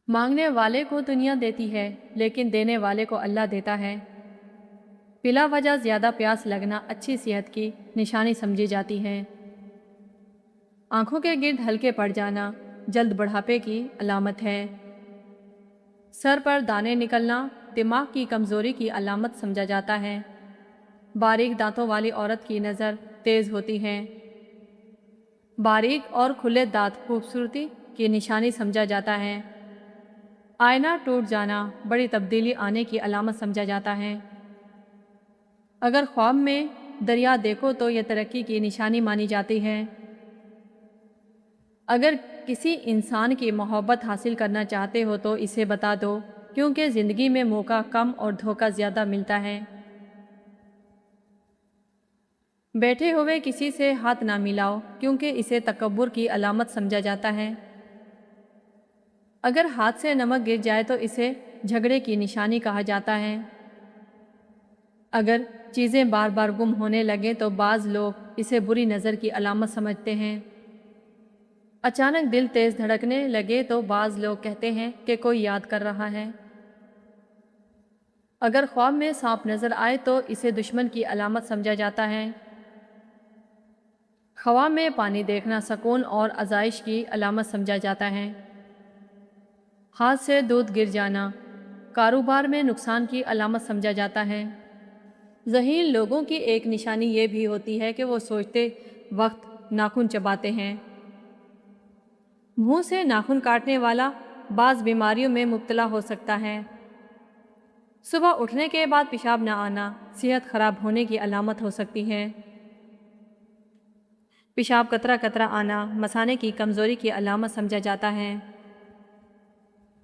مانگنے والے کو دنیا دیتی ہے لیکن دینے والے کو اللہ دیتا ہے۔ بلا وجہ زیادہ پیاس لگنا اچھی صحت کی نشانی سمجھی جاتی ہے۔ آنکھوں کے گرد ہلکے پڑ جانا جلد بڑھاپے کی علامت ہے۔ سر پر دانے نکلنا دماغ کی کمزوری کی علامت سمجھا جاتا ہے۔ باریک دانتوں والی عورت کی نظر تیز ہوتی ہے۔ باریک اور کھلے دانت خوبصورتی کی نشانی سمجھا جاتا ہے۔ آئینہ ٹوٹ جانا بڑی تبدیلی آنے کی علامت سمجھا جاتا ہے۔ اگر خواب میں دریا دیکھو تو یہ ترقی کی نشانی مانی جاتی ہے۔ اگر کسی انسان کی محبت حاصل کرنا چاہتے ہو تو اسے بتا دو، کیونکہ زندگی میں موقع کم اور دھوکہ زیادہ ملتا ہے۔ بیٹھے ہوئے کسی سے ہاتھ نہ ملاؤ، کیونکہ اسے تکبر کی علامت سمجھا جاتا ہے۔ اگر ہاتھ سے نمک گر جائے تو اسے جھگڑے کی نشانی کہا جاتا ہے۔ اگر چیزیں بار بار گم ہونے لگے تو بعض لوگ اسے بری نظر کی علامت سمجھتے ہیں۔ اچانک دل تیز دھڑکنے لگے تو بعض لوگ کہتے ہیں کہ کوئی یاد کر رہا ہے۔ اگر خواب میں سانپ نظر آئے تو اسے دشمن کی علامت سمجھا جاتا ہے۔ خواب میں پانی دیکھنا سکون اور آزائش کی علامت سمجھا جاتا ہے۔ ہاتھ سے دودھ گر جانا کاروبار میں نقصان کی علامت سمجھا جاتا ہے۔ ذہین لوگوں کی ایک نشانی یہ بھی ہوتی ہے کہ وہ سوچتے وقت ناخن چباتے ہیں۔ منہ سے ناخن کاٹنے والا بعض بیماریوں میں مبتلا ہو سکتا ہے۔ صبح اٹھنے کے بعد پیشاب نہ آنا صحت خراب ہونے کی علامت ہو سکتی ہے۔ پیشاب قطرہ قطرہ آنا مثانے کی کمزوری کی علامت سمجھا جاتا ہے۔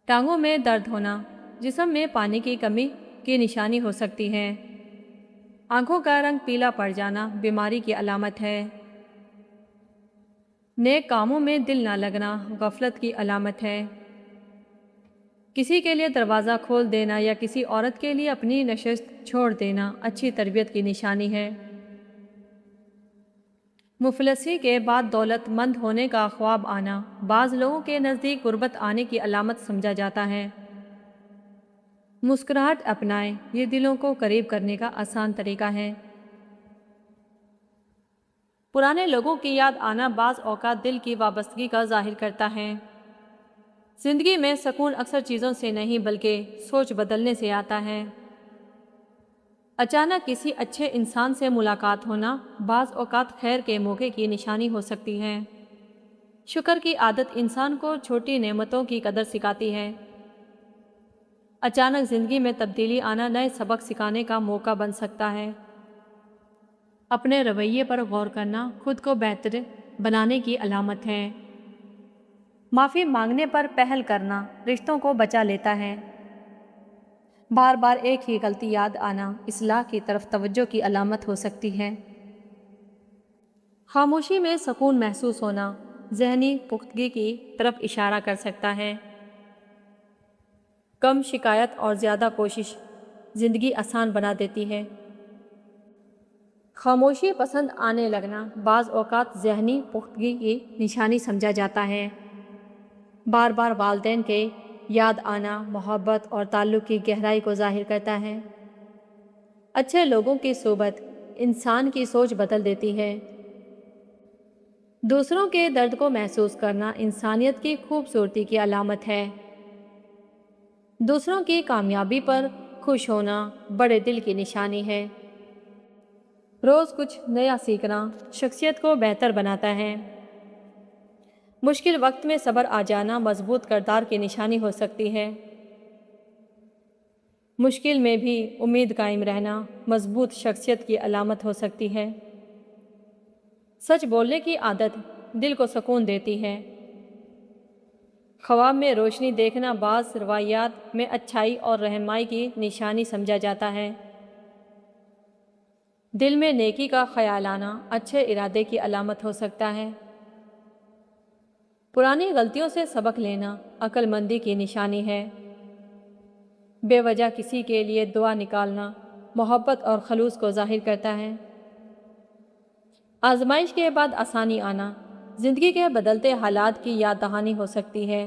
ٹانگوں میں درد ہونا جسم میں پانی کی کمی کی نشانی ہو سکتی ہے۔ آنکھوں کا رنگ پیلا پڑ جانا بیماری کی علامت ہے۔ نیک کاموں میں دل نہ لگنا غفلت کی علامت ہے۔ کسی کے لیے دروازہ کھول دینا یا کسی عورت کے لیے اپنی نشست چھوڑ دینا اچھی تربیت کی نشانی ہے۔ مفلسی کے بعد دولت مند ہونے کا خواب آنا بعض لوگوں کے نزدیک غربت آنے کی علامت سمجھا جاتا ہے۔ مسکراہٹ اپنائیں، یہ دلوں کو قریب کرنے کا آسان طریقہ ہے۔ پرانے لوگوں کی یاد آنا بعض اوقات دل کی وابستگی کا ظاہر کرتا ہے۔ زندگی میں سکون اکثر چیزوں سے نہیں بلکہ سوچ بدلنے سے آتا ہے۔ اچانک کسی اچھے انسان سے ملاقات ہونا بعض اوقات خیر کے موقع کی نشانی ہو سکتی ہے۔ شکر کی عادت انسان کو چھوٹی نعمتوں کی قدر سکھاتی ہے۔ اچانک زندگی میں تبدیلی آنا نئے سبق سکھانے کا موقع بن سکتا ہے۔ اپنے رویے پر غور کرنا خود کو بہتر بنانے کی علامت ہے۔ معافی مانگنے پر پہل کرنا رشتوں کو بچا لیتا ہے۔ بار بار ایک ہی غلطی یاد آنا اصلاح کی طرف توجہ کی علامت ہو سکتی ہے۔ خاموشی میں سکون محسوس ہونا ذہنی پختگی کی طرف اشارہ کر سکتا ہے۔ کم شکایت اور زیادہ کوشش زندگی آسان بنا دیتی ہے۔ خاموشی پسند آنے لگنا بعض اوقات ذہنی پختگی کی نشانی سمجھا جاتا ہے۔ بار بار والدین کے یاد آنا محبت اور تعلق کی گہرائی کو ظاہر کرتا ہے۔ اچھے لوگوں کی صحبت انسان کی سوچ بدل دیتی ہے۔ دوسروں کے درد کو محسوس کرنا انسانیت کی خوبصورتی کی علامت ہے۔ دوسروں کی کامیابی پر خوش ہونا بڑے دل کی نشانی ہے۔ روز کچھ نیا سیکھنا شخصیت کو بہتر بناتا ہے۔ مشکل وقت میں صبر آ جانا مضبوط کردار کی نشانی ہو سکتی ہے۔ مشکل میں بھی امید قائم رہنا مضبوط شخصیت کی علامت ہو سکتی ہے۔ سچ بولنے کی عادت دل کو سکون دیتی ہے۔ خواب میں روشنی دیکھنا بعض روایات میں اچھائی اور رہنمائی کی نشانی سمجھا جاتا ہے۔ دل میں نیکی کا خیال آنا اچھے ارادے کی علامت ہو سکتا ہے۔ پرانی غلطیوں سے سبق لینا عقل مندی کی نشانی ہے۔ بے وجہ کسی کے لیے دعا نکالنا محبت اور خلوص کو ظاہر کرتا ہے۔ آزمائش کے بعد آسانی آنا زندگی کے بدلتے حالات کی یاد دہانی ہو سکتی ہے۔